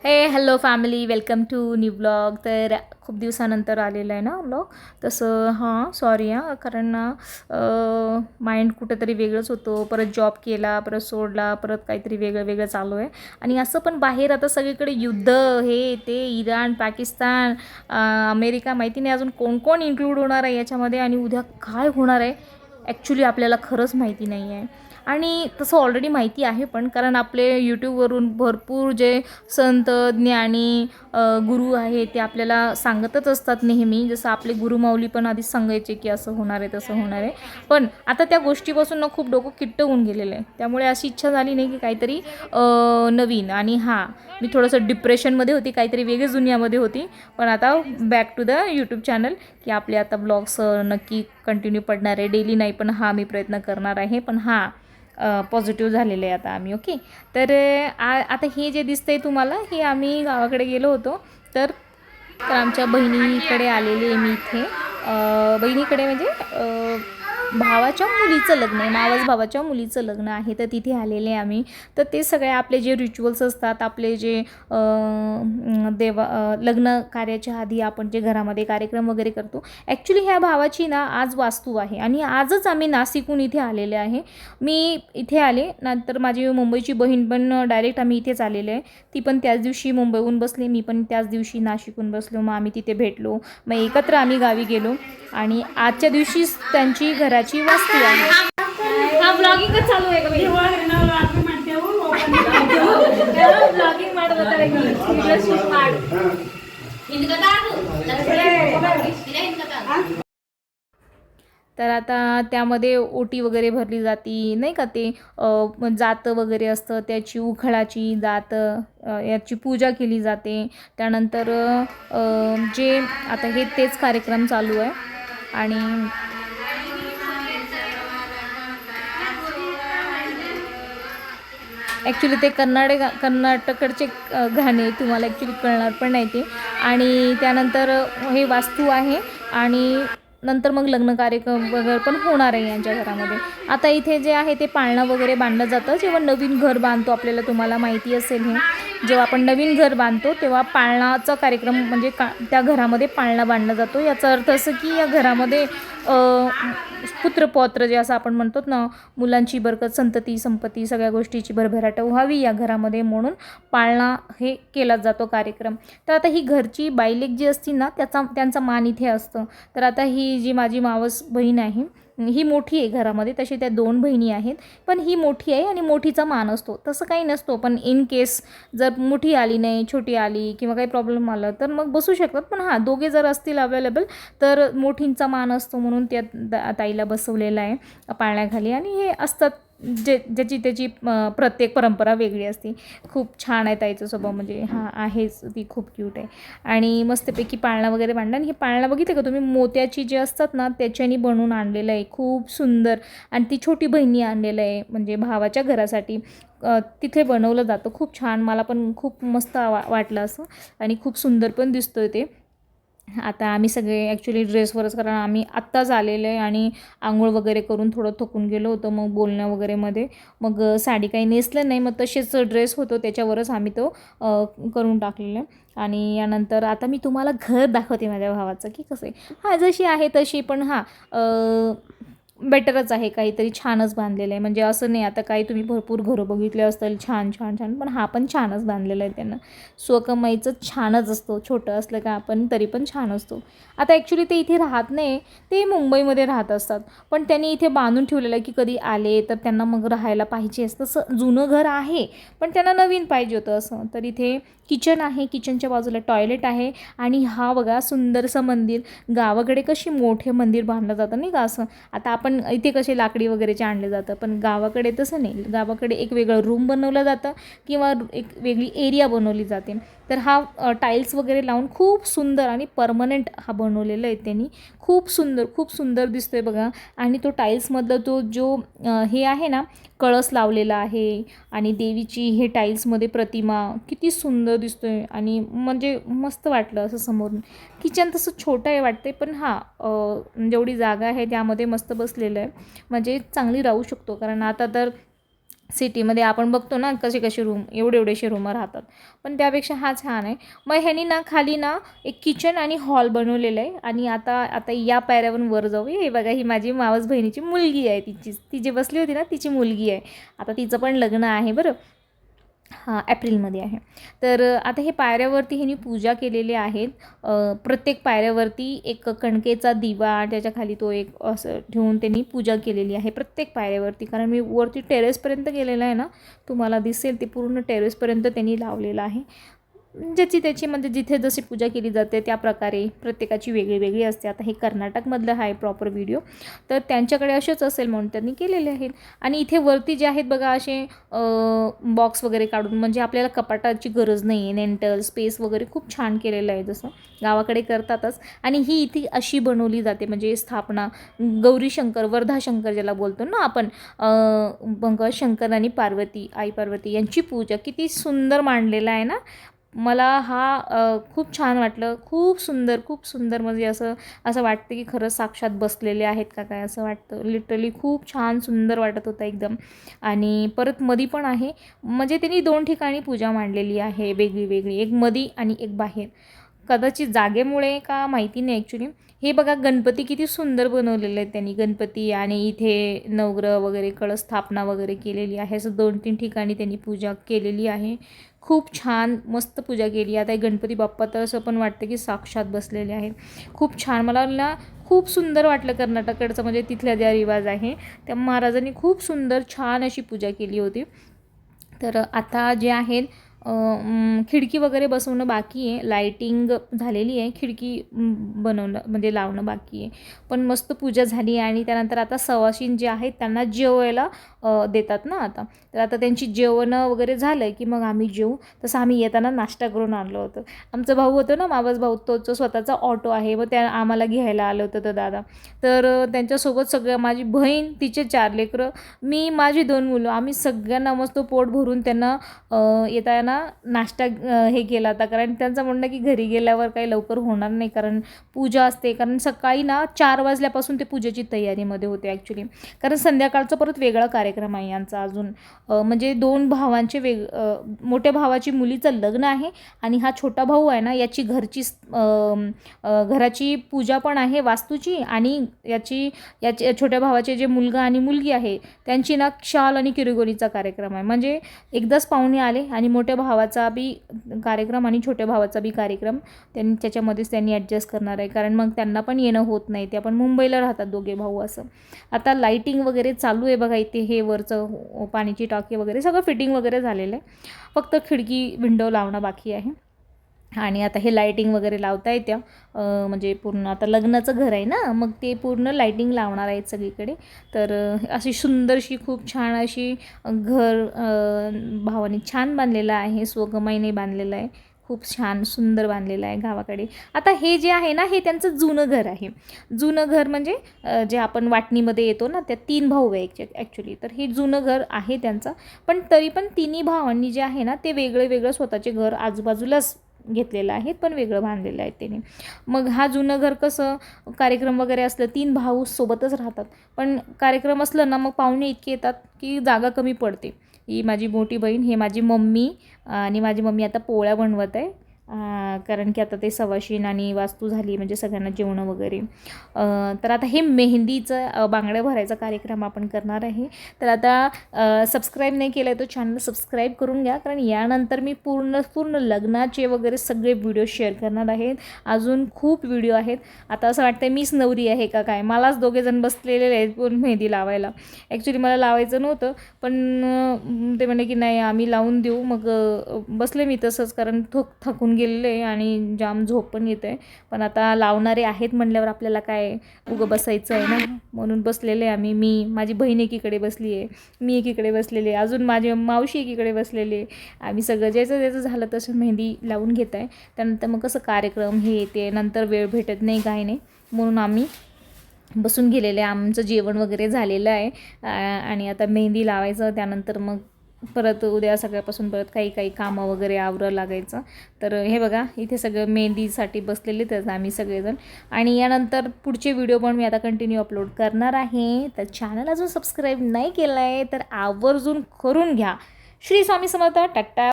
Hello family, welcome to new blog. तर खूप दिवसानंतर आलेलं आहे ना ब्लॉग. तसं सॉरी कारण ना माइंड कुठेतरी वेगळंच होतो. परत जॉब केला, परत सोडला, परत काहीतरी वेगळं वेगळं चालू आहे. आणि असं पण बाहेर आता सगळीकडे युद्ध, हे ते, इराण, पाकिस्तान, अमेरिका, माहिती नाही अजून कोण कोण इन्क्लूड होणार आहे याच्यामध्ये. आणि उद्या काय होणार आहे ॲक्च्युली आपल्याला खरंच माहिती नाही आहे. आणि तसं ऑलरेडी माहिती आहे, पण कारण आपले यूट्यूबवरून भरपूर जे संत, ज्ञानी, गुरु आहे ते आपल्याला सांगतच असतात नेहमी. जसं आपले गुरुमाऊली पण आधीच सांगायचे की असं होणार आहे, तसं होणार आहे. पण आता त्या गोष्टीपासून ना खूप डोकं किट्ट होऊन गेलेलं आहे. त्यामुळे अशी इच्छा झाली नाही की काहीतरी नवीन. आणि मी थोडंसं डिप्रेशनमध्ये होती, काहीतरी वेगळीच दुनियामध्ये होती. पण आता back to the YouTube channel, की आपले आता ब्लॉग्स नक्की कंटिन्यू पडणार आहे. डेली नाही, पण मी प्रयत्न करणार आहे. पण पॉझिटिव्ह झालेले आहे आता आम्ही. ओके. तर आता हे जे दिसतंय तुम्हाला, हे आम्ही गावाकडे गेलो होतो. तर आमच्या बहिणीकडे आलेली आहे मी इथे. बहिणीकडे म्हणजे भावाच्या मुलीचं लग्न आहे, मावस भावाच्या मुलीचं लग्न आहे. तर तिथे आलेले आहे आम्ही. तर ते सगळे आपले जे रिच्युअल्स असतात, आपले जे लग्न कार्याच्या आधी आपण जे घरामध्ये कार्यक्रम वगैरे करतो. ॲक्च्युली ह्या भावाची ना आज वास्तू आहे आणि आजच आम्ही नाशिकहून इथे आलेले आहे. मी इथे आले, नंतर माझी मुंबईची बहीण पण डायरेक्ट आम्ही इथेच आलेले आहे. ती पण त्याच दिवशी मुंबईहून बसली, मी पण त्याच दिवशी नाशिकहून बसलो. मग आम्ही तिथे भेटलो, मग एकत्र आम्ही गावी गेलो. आणि आजच्या दिवशीच त्यांची घराची वास्तू आहे. ब्लॉगिंगच चालू आहे का? ब्लॉगिंग तर आता त्यामध्ये ओटी वगैरे भरली जाती नाही का. ते जातं वगैरे असतं, त्याची उखळाची जात याची पूजा केली जाते. त्यानंतर जे आता तेच कार्यक्रम चालू आहे. आणि ॲक्च्युली ते कर्नाटकडचे गाणे तुम्हाला ॲक्च्युली कळणार पण नाही ते. आणि त्यानंतर हे वास्तू आहे. आणि नंतर मग लग्न कार्यक्रम वगैरे पण होणार आहे यांच्या घरामध्ये. आता इथे जे आहे ते पाळणं वगैरे बांधलं जातं जेव्हा नवीन घर बांधतो. आपल्याला तुम्हाला माहिती असेल हे, जेव्हा आपण नवीन घर बांधतो तेव्हा पाळणाचा कार्यक्रम म्हणजे त्या घरामध्ये पाळणा बांधला जातो. याचा अर्थ असं की या घरामध्ये पुत्रपौत्र जे असं आपण म्हणतो ना, मुलांची बरकत, संतती संपत्ती, सगळ्या गोष्टीची भरभराट व्हावी या घरामध्ये, म्हणून पाळणा हे केला जातो कार्यक्रम. तर आता ही घरची बायलेक जी असती ना, त्यांचा मान इथे असतं. तर आता ही जी माझी मावस बहीण आहे, ही मोठी आहे घरामध्ये. तशी त्या 2 बहिणी आहेत, पण ही मोठी आहे आणि मोठीचा मान असतो. तसं काही नसतो, पण इन केस जर मोठी आली नाही, छोटी आली किंवा काही प्रॉब्लेम आला तर मग बसू शकतात. पण दोघे जर असतील अवेलेबल तर मोठींचा मान असतो, म्हणून त्या ताईला बसवलेला आहे पाळण्याखाली. आणि हे असतात ज्याची त्याची प्रत्येक परंपरा वेगळी असते. खूप छान आहे ताईचा स्वभाव, म्हणजे आहेच, ती खूप क्यूट आहे. आणि मस्तपैकी पाळणा वगैरे बांधला. आणि हे पाळणा बघितलं का तुम्ही, मोत्याची जे असतात ना त्याच्यानी बनवून आणलेलं आहे, खूप सुंदर. आणि ती छोटी बहिणी आणलेलं आहे म्हणजे भावाच्या घरासाठी, तिथे बनवलं जातं. खूप छान, मला पण खूप मस्त वाटलं असं. आणि खूप सुंदर पण दिसतोय ते. आता आम्ही सगळे ॲक्च्युली ड्रेसवरच, कारण आम्ही आत्ताच आलेलो आहे आणि आंघोळ वगैरे करून थोडं थकून गेलो होतो. मग बोलणं वगैरेमध्ये मग साडी काही नेसलं नाही, मग तसेच ड्रेस होतो त्याच्यावरच आम्ही तो करून टाकलेलं आहे. आणि यानंतर आता मी तुम्हाला घर दाखवते माझ्या भावाचं, की कसं आहे. जशी आहे तशी, पण बेटरच आहे, काहीतरी छानच बांधलेलं आहे. म्हणजे असं नाही आता काही तुम्ही भरपूर घरं बघितले असतील छान छान छान, पण पण छानच बांधलेलं आहे त्यांना. स्वकमाईचं छानच असतो, छोटं असलं का आपण तरी पण छान असतो. आता ॲक्च्युली ते इथे राहत नाही, ते मुंबईमध्ये राहत असतात. पण त्यांनी इथे बांधून ठेवलेलं आहे की कधी आले तर त्यांना मग राहायला पाहिजेच. तसं जुनं घर आहे, पण त्यांना नवीन पाहिजे होतं असं. तर इथे किचन आहे, किचनच्या बाजूला टॉयलेट आहे. आणि बघा सुंदरसं मंदिर. गावाकडे कशी मोठे मंदिर बांधलं जातं नाही का असं. आता आपण इथे कसे लाकडी वगैरेचे आणले जातं, पण गावाकडे तसं नाही. गावाकडे एक वेगळं रूम बनवलं जातं किंवा एक वेगळी एरिया बनवली जाते. तर टाईल्स वगैरे लावून खूप सुंदर आणि परमनंट बनवलेलं आहे त्यांनी. खूप सुंदर, खूप सुंदर दिसतोय बघा. आणि तो टाईल्समधला तो जो हे आहे ना, कळस लावलेला आहे. आणि देवीची हे टाईल्समध्ये प्रतिमा किती सुंदर दिसतोय. आणि म्हणजे मस्त वाटलं असं समोरून. किचन तसं छोटं आहे वाटते, पण जेवढी जागा आहे त्यामध्ये मस्त बसलेलं आहे, म्हणजे चांगली राहू शकतो. कारण आता तर सिटीमध्ये आपण बघतो ना कसे कसे रूम, एवढेसे रूम राहतात, पण त्यापेक्षा हा छान आहे. मग ह्यानी ना खाली ना एक किचन आणि हॉल बनवलेलं आहे. आणि आता आता या पायऱ्यावरून वर जाऊ. हे बघा, ही माझी मावस बहिणीची मुलगी आहे, ती जी बसली होती ना तिची मुलगी आहे. आता तिचं पण लग्न आहे बरं, हां एप्रिलमध्ये आहे. तर आता हे पायऱ्यावरती ह्यांनी पूजा केलेली आहेत. प्रत्येक पायऱ्यावरती एक कणकेचा दिवा, त्याच्या खाली तो एक असं ठेवून त्यांनी पूजा केलेली आहे प्रत्येक पायऱ्यावरती. कारण मी वरती टेरेसपर्यंत गेलेलं आहे ना, तुम्हाला दिसेल ते पूर्ण टेरेसपर्यंत त्यांनी लावलेलं आहे. ज्याची त्याची म्हणजे जिथे जशी पूजा केली जाते त्या प्रकारे प्रत्येकाची वेगळी वेगळी असते. आता हे कर्नाटकमधलं आहे प्रॉपर व्हिडिओ, तर त्यांच्याकडे असेच असेल म्हणून त्यांनी केलेले आहेत. आणि इथे वरती जे आहेत बघा असे बॉक्स वगैरे काढून, म्हणजे आपल्याला कपाटाची गरज नाही आहे, नेंटल स्पेस वगैरे खूप छान केलेलं आहे, जसं गावाकडे करतातच. आणि ही इथे अशी बनवली जाते, म्हणजे स्थापना गौरी शंकर, वर्धा शंकर ज्याला बोलतो ना आपण, मग शंकर आणि पार्वती, आई पार्वती यांची पूजा किती सुंदर मांडलेलं आहे ना. मला हा खूप छान वाटलं, खूप सुंदर, खूप सुंदर. म्हणजे असं असं वाटतं की खरंच साक्षात बसलेले आहेत का काय, असं वाटतं. लिटरली खूप छान सुंदर वाटत होतं एकदम. आणि परत मधी पण आहे, म्हणजे त्यांनी 2 ठिकाणी पूजा मांडलेली आहे वेगळी वेगळी, एक मधी आणि एक बाहेर. कदाचित जागेमुळे का माहिती नाही ॲक्च्युली. हे बघा गणपती किती सुंदर बनवलेले आहेत त्यांनी, गणपती, आणि इथे नवग्रह वगैरे कळस स्थापना वगैरे केलेली आहे. असं 2-3 ठिकाणी त्यांनी पूजा केलेली आहे. खूप छान मस्त पूजा केली. आता गणपती बाप्पा तर असं पण वाटतं की साक्षात बसलेले आहेत. खूप छान, मला ना खूप सुंदर वाटलं कर्नाटककडचं, म्हणजे तिथल्या ज्या रिवाज आहे त्या महाराजांनी खूप सुंदर छान अशी पूजा केली होती. तर आता जे आहेत खिडकी वगैरे बसवणं बाकी आहे, लाईटिंग झालेली आहे, खिडकी बनवणं म्हणजे लावणं बाकी आहे. पण मस्त पूजा झाली. आणि त्यानंतर आता सवाशीण जे आहेत त्यांना जेवायला देतात ना आता. तर आता त्यांची जेवणं वगैरे झालं की मग आम्ही जेवू. तसं आम्ही येताना नाश्ता करून आणलं होतं. आमचा भाऊ होतो ना, मावस भाऊ, तोच स्वतःचा ऑटो आहे, मग त्या आम्हाला घ्यायला आलं होतं तर दादा. तर त्यांच्यासोबत सगळं, माझी बहीण, तिचे 4 लेकरं, मी, माझी 2 मुलं, आम्ही सगळ्यांना मस्त पोट भरून त्यांना येताना नाश्ता हे केला होता. कारण त्यांचं म्हणणं की घरी गेल्यावर काही लवकर होणार नाही, कारण पूजा असते. कारण सकाळी ना 4 वाजल्यापासून ते पूजेची तयारीमध्ये होते ॲक्च्युली. कारण संध्याकाळचा परत वेगळा कार्यक्रम आहे यांचा अजून. म्हणजे 2 भावांचे मोठ्या भावाची मुलीचं लग्न आहे, आणि हा छोटा भाऊ आहे ना याची घराची पूजा पण आहे वास्तूची. आणि याच्या छोट्या भावाचे जे मुलगा आणि मुलगी आहे त्यांची ना शाल आणि किरगोरीचा कार्यक्रम आहे. म्हणजे एकदाच पाहुणे आले, आणि मोठ्या भावाचा बी कार्यक्रम आणि छोट्या भावाचा बी कार्यक्रम त्याच्यामध्येच त्यांनी ॲडजस्ट करणार आहे. कारण मग त्यांना पण येणं होत नाही, ते आपण मुंबईला राहतात दोघे भाऊ असं. आता लाईटिंग वगैरे चालू आहे बघा इथे. हे वरचं पाण्याची टाकी वगैरे सगळं फिटिंग वगैरे झालेलं आहे, फक्त खिडकी विंडो लावणं बाकी आहे. आणि आता हे लाईटिंग वगैरे लावता येत्या, म्हणजे पूर्ण आता लग्नाचं घर आहे ना, मग ते पूर्ण लाईटिंग लावणार आहेत सगळीकडे. तर अशी सुंदरशी खूप छान अशी घर भावाने छान बांधलेलं आहे, स्वगमाईने बांधलेलं आहे. खूप छान सुंदर बांधलेलं आहे गावाकडे. आता हे जे आहे ना, हे त्यांचं जुनं घर आहे. जुनं घर म्हणजे जे आपण वाटणीमध्ये येतो ना, त्या 3 भाऊ आहे ॲक्च्युली. तर हे जुनं घर आहे त्यांचं. पण तरी पण तिन्ही भावांनी जे आहे ना ते वेगळं वेगळं स्वतःचे घर आजूबाजूलाच घेतलेलं आहे, पण वेगळं बांधलेलं आहे त्याने. मग हा जुनं घर कसं, कार्यक्रम वगैरे असलं 3 भाऊ सोबतच राहतात, पण कार्यक्रम असलं ना मग पाहुणे इतके येतात की जागा कमी पडते. ही माझी मोठी बहीण, हे माझी मम्मी, आणि माझी मम्मी आता पोळ्या बनवत आहे. कारण की आता ते सवाशीण आणि वास्तू झाली, म्हणजे सगळ्यांना जेवणं वगैरे. तर आता हे मेहंदीचं बांगड्या भरायचा कार्यक्रम आपण करणार आहे. तर आता सबस्क्राईब नाही केलं आहे तर चॅनल सबस्क्राईब करून घ्या, कारण यानंतर मी पूर्ण लग्नाचे वगैरे सगळे व्हिडिओ शेअर करणार आहेत. अजून खूप व्हिडिओ आहेत. आता असं वाटतं मीच नवरी आहे का काय, मलाच दोघेजण बसलेले आहेत पण मेहंदी लावायला. ॲक्च्युली मला लावायचं नव्हतं, पण ते म्हणे की नाही आम्ही लावून देऊ. मग बसले मी तसंच, कारण थकून गेलेले आणि जाम झोप पण येते आहे. पण आता लावणारे आहेत म्हणल्यावर आपल्याला काय उगं बसायचं आहे ना, म्हणून बसलेले आम्ही. माझी बहीण एकीकडे बसली आहे, मी एकीकडे बसलेले आहे, अजून माझी मावशी एकीकडे बसलेले आहे. आम्ही सगळं ज्याचं झालं तसं मेहंदी लावून घेत आहे. त्यानंतर मग कसं कार्यक्रम हे ते नंतर वेळ भेटत नाही काही नाही, म्हणून आम्ही बसून गेलेले. आमचं जेवण वगैरे झालेलं आहे, आणि आता मेहंदी लावायचं, त्यानंतर मग परत उद्या सकाळपासून परत काही कामं वगैरे आवरावं लागायचं. तर हे बघा इथे सगळं मेहंदीसाठी बसलेले तर आम्ही सगळेजण. आणि यानंतर पुढचे व्हिडिओ पण मी आता कंटिन्यू अपलोड करणार आहे. तर चॅनल अजून सबस्क्राईब नाही केलं आहे तर आवर्जून करून घ्या. श्री स्वामी समर्थ. टाटा.